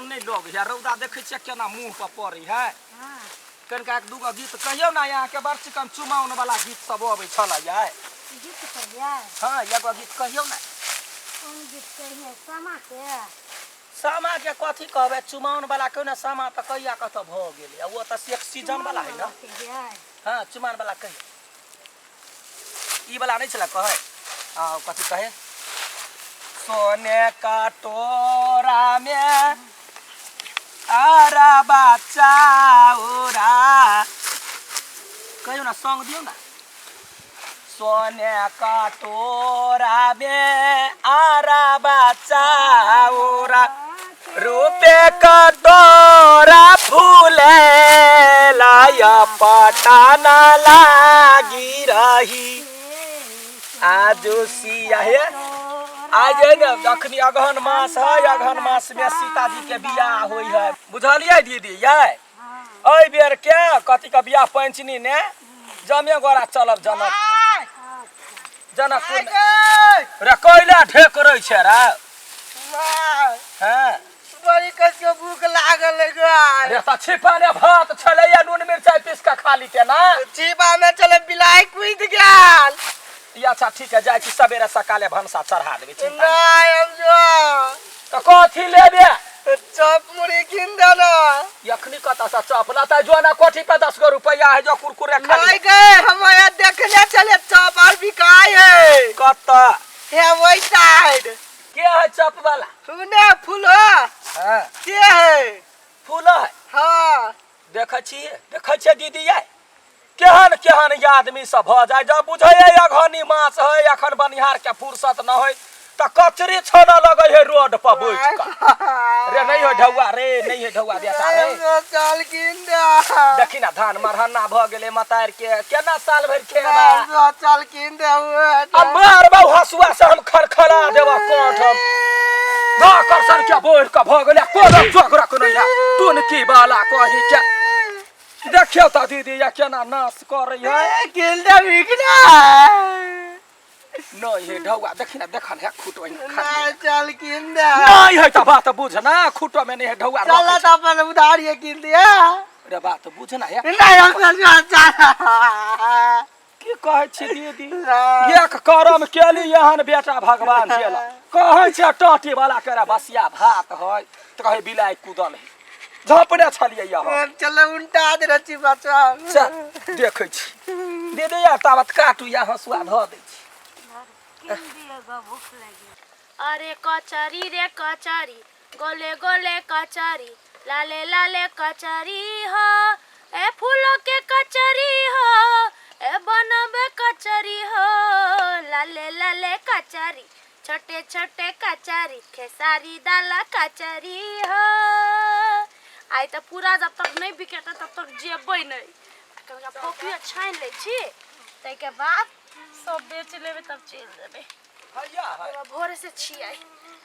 मन नहीं लग है रौदा देखे छे केना मुंह पर पड़ी है कनका एक दूगो गीत कहियो ना यहाँ के बड़ चिकन चुमाउन वाला गीत सब अबै छला है गीत कहिया हां एगो गीत कहियो ना कौन गीत कहिया सामा के कथी कहबे चुमाउन वाला क्यों ना सामा त कहिया कत भ गेलै वो त एक सीजन वाला है ना हां चुमाउन वाला कहियो ई वाला नहीं छला कहे हां कथी कहे सोने का टोरा में आरा बच्चा उरा कहियो ना सॉन्ग दियो ना सोने का टोरा में आरा बच्चा उरा रूपे का टोरा फूले लाया पटाना लागी रही आज सिया है आज अखनी अगहन मास है अगहन मास में सीता जी के बियाह होई है बुझलिए दीदी ये ओइ बेर के कथी के बियाह पंचनी ने जमे गोरा चलब जनकपुर रे कोइला ढेक रही छे रे हां बड़ी कसके भूख लागल है गे रे त छिपा ने भात छले या नून मिर्चाई पीस के खा ली के ना छिपा में चले बिलाई कूद गेल ये अच्छा ठीक है जाय छी सवेरे सकाले भंसा चढ़ा देबे चिंता नहीं हम जो तो कथी लेबे चप मुड़ी किन देना यखनी कता सा चपला त जो ना कोठी पे 10 रुपया है जो कुरकुरे खा नहीं गए हम यहाँ देखने चले चप और बिकाई है कता है वही साइड के है चप वाला सुने फूलो हां के है फूल है हाँ देख छी दीदी ये केहन केहन आदमी सब भ जाय जब बुझे अघनी मास है अखन बनिहार के फुर्सत न होय त कचरी छोना लगे है रोड पर बैठ का रे नहीं हो ढौआ रे नहीं है ढौआ बेटा रे चल किन दे देखी ना धान मरहन्ना भ गेले मतार के केना साल भर खेबा चल किन दे अब मारबा हसुआ से हम खरखरा देबा कोठ हम ना करसन के बोल का भ गेले कोन जोगरा को नहीं तून की बाला कही के देखियो त दीदी या केना नाश कर रही है किन दे बिकना नहीं है ढौआ देखी ना देखन है खुटो ना चल किन दे नहीं है त बात बुझ ना खुटो में नहीं है ढौआ चल त अपन उधारी किन दे रे बात बुझ ना है नहीं हम चल की कहे छी दीदी एक करम केली यहन बेटा भगवान केला कहे छ टाटी वाला करे बसिया भात है त कहे बिलाई कूदल है झपड़े छलिए यहाँ चल उल्टा दे रची बच्चा चल देखे छी दीदी या तावत काटू या हसुआ ध दे छी भूख लगी अरे कचरी रे कचरी गोले गोले कचरी लाले लाले कचरी हो ए फूलों के कचरी हो ए बनबे कचरी हो लाले लाले कचरी छोटे छोटे कचरी खेसारी दाला कचरी हो आई त पूरा जब तक नहीं बिकेता तब तक जेबै नहीं कनिका पोखिया छाइन ले छी तै के बाद सब बेच लेबे तब चल देबे भैया है भोरे से छियै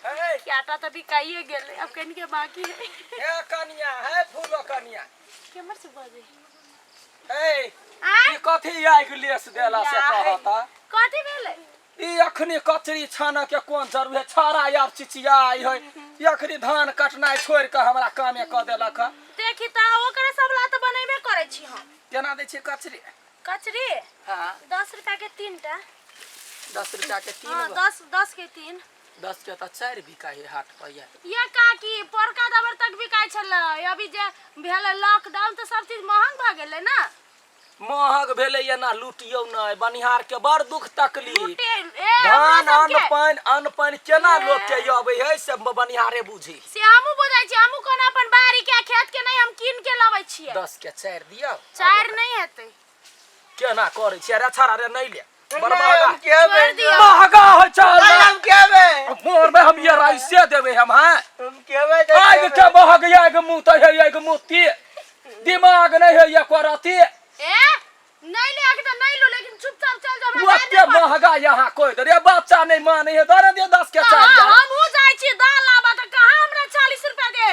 हे आटा त बिकाइए गेले अब कनि के बाकी है हे कनिया है फूलो कनिया केमर से बजे हे ई कथी आइ लेस देला से कहता कथी भेले ई अखनी कचरी छाना के कोन जरूर है छाड़ा यार चिचियाई है अखनी धान कटनाई छोड़ के हमरा कामे क देलक देखि त ओकरे सब ला त बनेबे करे छी हम केना दै छी कचरी कचरी हां 10 रुपया के 3टा 10 रुपया के 3 हां 10 के 3 10 के त 4 बिकाई है हाट पर ये काकी पोरका दबर तक बिकाई छले अभी जे भेले लॉकडाउन त सब चीज महंग भ गेले ना महग भेले ये ना लूटियो न बनिहार के बड़ दुख तकलीफ धान अन्न पानी केना लोग के आबे है से बनिहारे बुझी से हमहु बुझाई छी हमहु कोन अपन बाड़ी के खेत के नहीं हम कीन के लाबै छियै 10 के 4 दियो 4 नहीं हेतै केना करे छी रे छाड़ा रे नहीं ले बड़ महंगा है चल हम केबे मोर में हम ये राइसे देबे हम हां हम केबे आग के महग या के मुंह त है या के मुंह दिमाग नहीं है या करती ए नहीं ले आके तो नहीं लो लेकिन चुपचाप चल जा वो के महंगा यहाँ कोई रे बच्चा नहीं माने है दरे दे 10 के 4 हम हो जाय छी दाल लाबा त कहां हमरा 40 रुपया दे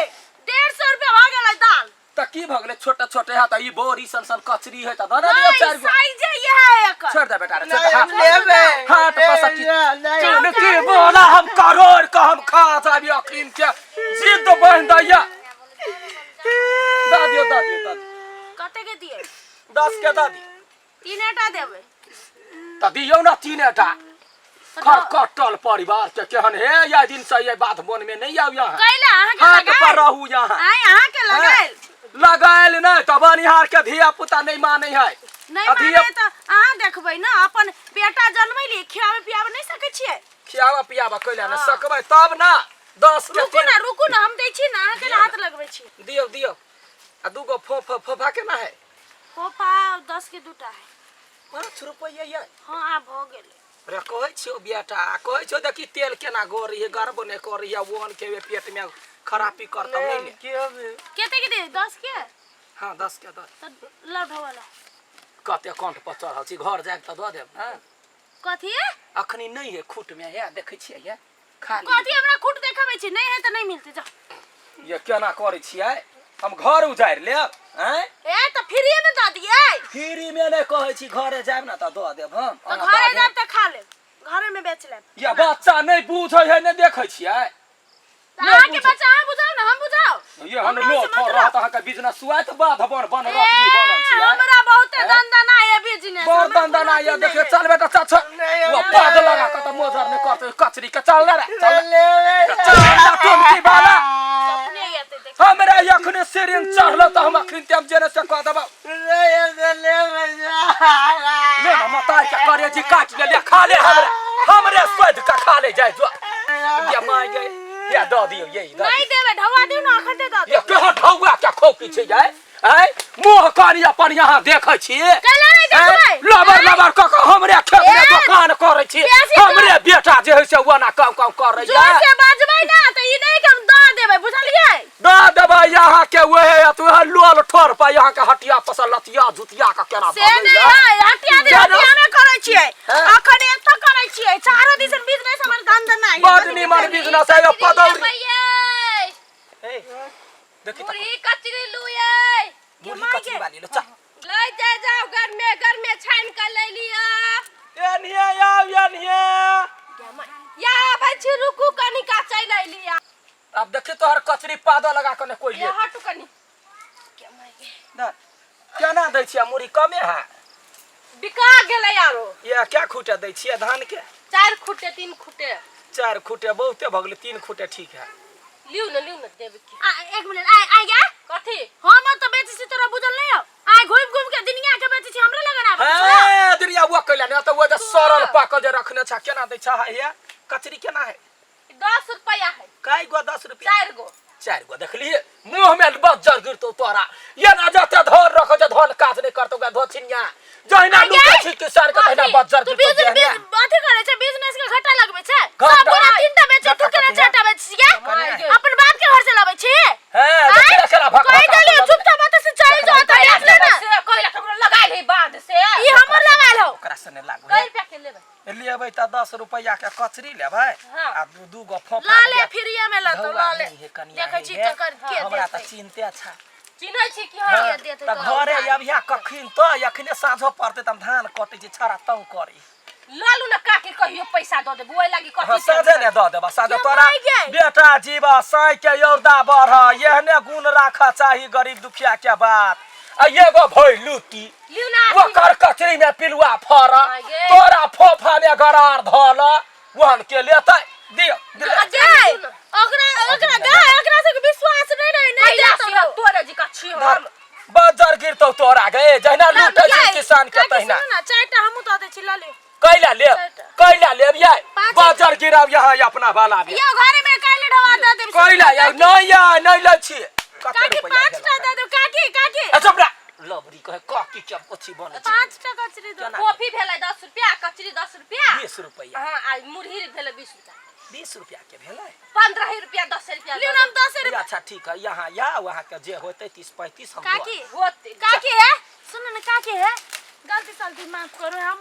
150 रुपया भ गेलै दाल त की भ गेलै छोटे छोटे है त ई बोरी सन कचरी है त दरे दे 4 गो साइज ये है एक छोड़ दे बेटा रे छोड़ दे हाथ लेबे हाथ पसकी चल की बोला हम करोड़ का हम खा जाबी अखिन के जिद बन दैया 10 के द दी 3टा देबै त दियौ ना 3टा खरकटल परिवार के केहन हे या दिन से ये बात मन में नहीं आउ यहाँ कैला अहाँ के हाथ पर लगाइल रहू यहाँ आइ अहाँ के लगाइल लगाइल नहीं त बनिहार के धिया पुता नहीं माने है नहीं माने त अहाँ देखबै न अपन बेटा जन्मैली खियावे पियावे नहीं सकै छियै खियावा पियावा कैला न सकबै तब ना 10 के रुकू ना हम दै छी ना अहाँ के हाथ लगबै छी दियौ दियौ आ दूगो फोफा केना है फोफा 10 के 2टा है 5 रुपया ये हां आ भ गेलै रे कहै छियो बेटा कहै छियो देखी तेल केना गोरी है गर्व ने करी है ओहन के पेट में खराबी करता नहीं ले केते के दे 10 के हां 10 के द त लढ वाला कते अकाउंट पर चढ़ल छी घर जाके त द देब हां कथी अखनी नहीं है खुट में है देखै छियै ये खाली कथी हमरा खुट देखाबै छी नहीं है त नहीं मिलते जा ये केना करै छियै हम घर उजाड़ लेब हैं ए त फ्री में द दियै फ्री में नहीं कहै छी घरे जाब ना त द देब हम त घरे जाब त खा लेब घरे में बेच लेब ये बच्चा नहीं बुझै है नहीं देखै छियै अहाँ के बच्चा अहाँ बुझाओ ना हम बुझाओ ये हम लो थोड़ रहा त अहाँ के बिजनेस सुआत बाध बन रखनी बनल छी हमरा बहुते धंधा है बिजनेस बहुत धंधा ना ये देखिए चल बेटा चल वो पाद लगा के त मोजर ने करते कचरी के चल रे चल ना तुम की बाला अपने येते देख हमरा यखने सिरिंग चढ़लो त हम अखन तेम जेने से कह देबो ले ना मताई के करे जी काट ले खा ले हमरे सोध के खा ले जाय जो ये माय गए ये द दियो ये नहीं देबे ढवा दियो ना अखन दे द ये केहन ढौआ के खोकी छै जाय हैं मोह कानी अपन यहाँ देखै छी कैला नहीं देखबै लबर क हमरे खेत में दुकान करे छी हमरे बेटा जे है से ओना काम करे जोर से बाजबै ना त ई नहीं के हम द देबै बुझलियै द देबै यहाँ के ओहे तू लोल ठोर पर यहाँ के हटिया पसल लतिया जुतिया का केना से नहीं है हटिया में करे छियै अखन एत करे छियै चारो दिसन बिजनेस हमर धंधा नहीं बड निमन बिजनेस है पदौरी ए देखि त मुरही कचरी लुयै मुरही कचरी वाली लो चल ले जाओ घर में छान कर ले लिया एनिए एनिए या भाई रुकू कनी का चल ले लिया अब देखि तोहर कचरी पादा लगा के ने कोई ले हटू कनी के माय केना दै छियै मुरही कमे है बिका गेलै यारो ये क्या खूटे दै छियै धान के 4 खुटे 3 खुटे 4 खुटे बहुते भगले 3 खुटे ठीक है लिउ न देबे की 1 मिनट आ गया कथी हम त बेची छी तोरा बुझल नहीं हो आ घूम के दुनिया के बेची छी हमरा लगन आबे ए दुनिया वो कैला ने त वो जे सरल पाकल जे रखने छ केना दै छ है कचरी केना है 10 रुपया है काई गो 10 रुपया 4 गो देखलिए मुंह में बज्जर गिरतो तोरा ये ना जाते धर रखो जे धन काज नहीं करतो गा धोछिनिया जहिना लुटे छी किसान के तहिना बज्जर गिरतो जे अथी करे छै बिजनेस के घाटा लगबे छै सब पूरा 3टा बेचे तू केना 4टा बेच छी अपन बाप के घर से लाबै छी हां देखला केला भक कोई दले चुपचाप बात से चल जो त देख ले ना से कोइला टुकड़ा लगाइल है बांध से ई हमर लगाइल हो ओकरा से ने लागो कई रुपया के लेबै लेबै त 10 रुपया के कचरी लेबै आ दू गो फोफा ला ले फ्रीए में ला तो ला ले देखै छी टकर के हमरा त चिन्ते अच्छा चिन्है छी कि हां हां देते त घरे अबिया कखिन त यखने साँझो पड़ते त धान कटै छी छरा तौ करी लालू न काके कहियो पैसा द दे बुए लागी कथि साझे ने द देबा साझे तोरा बेटा जीवा साई के योरदा बढ़ एहने गुण राखा चाही गरीब दुखिया के बात आ एगो भई लूटी लिउ ना वो कर कचरी में पिलुआ फर तोरा फोफा में गरार धल वहन के लेतै दियो अजय ओकरा से विश्वास नहीं जातो तोरे जी का छी हम बजर गिरतो तोरा गए जहिना लूटे छी किसान के तहिना ना 4टा हमहु द दे छी ला ले कैला लेब ये बजर गिराव यहाँ अपना वाला में यो घरे में काले ढवा द दे कैला या नहीं ले छी काकी 5टा द दो काकी अच्छा बड़ा लबरी कहे काकी के पोछी बने 5टा कचरी दो कॉफी भेलै 10 रुपया कचरी 10 रुपया 20 रुपया हां आ मुरही भेलै 20 रुपया 20 रुपया के भेलै 15 रुपया 10 रुपया लियो हम 10 रुपया अच्छा ठीक है यहाँ या वहाँ के जे होते 30 35 हम काकी होते काकी है सुनो न काकी है गलती माफ करो हम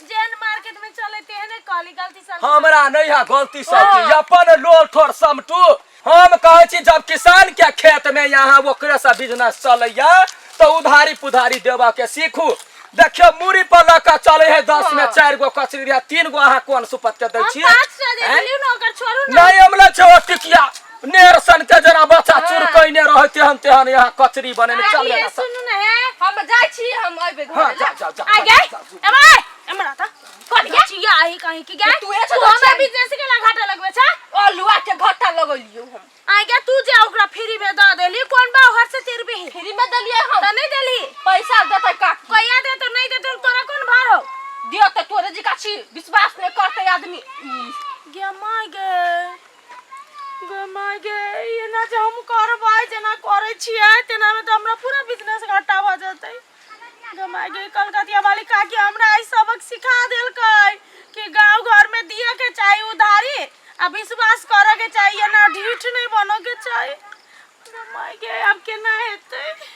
जैन मार्केट में चले तेहने कहली गलती सल्ती हमरा नहीं है गलती सल्ती अपन लोल ठोर समटू हम कहै छी जब किसान के खेत में यहाँ ओकरे से बिजनेस चलैया तो उधारी पुधारी देबा के सीखू देखियो मुरी पर लका चले है 10 में 4 गो कचरी दिया 3 गो अहाँ कोन सुपत के दै छी 5 दे लियो न ओकर छोड़ू न नहीं हमला छो टिकिया नेरसन के जरा बच्चा चुर कइने रहते हम तेहन यहाँ कचरी बने में चल ये गया सुन ना है हम जाय छी हम अइबे घर हां जा जा जा आ गए एमा एमरा था कट गया चिया आई कहीं की गया तू ये तू हमरा बिजनेस के ला घाटा लगबे छ अलुआ के घट्टा लगलियो हम आ गया तू जे ओकरा फ्री में द देली कोन बा घर से तेर भी फ्री में दलिए हम त नहीं देली पैसा देते का कहिया दे तो नहीं दे तो तोरा कोन भार हो दियो त तोरे जी का छी विश्वास नहीं करते आदमी गया माय गे ये ना जे हम करबाई जेना करे छियै तेना में त हमरा पूरा बिजनेस घाटा भ जतै गमाय गे कलकतिया वाली काकी हमरा आई सबक सिखा देलकै कि गांव घर में दिए के चाहिए उधारी आ विश्वास करे के चाहिए ना ढीठ नहीं बनो के चाहिए गमाय गे अब केना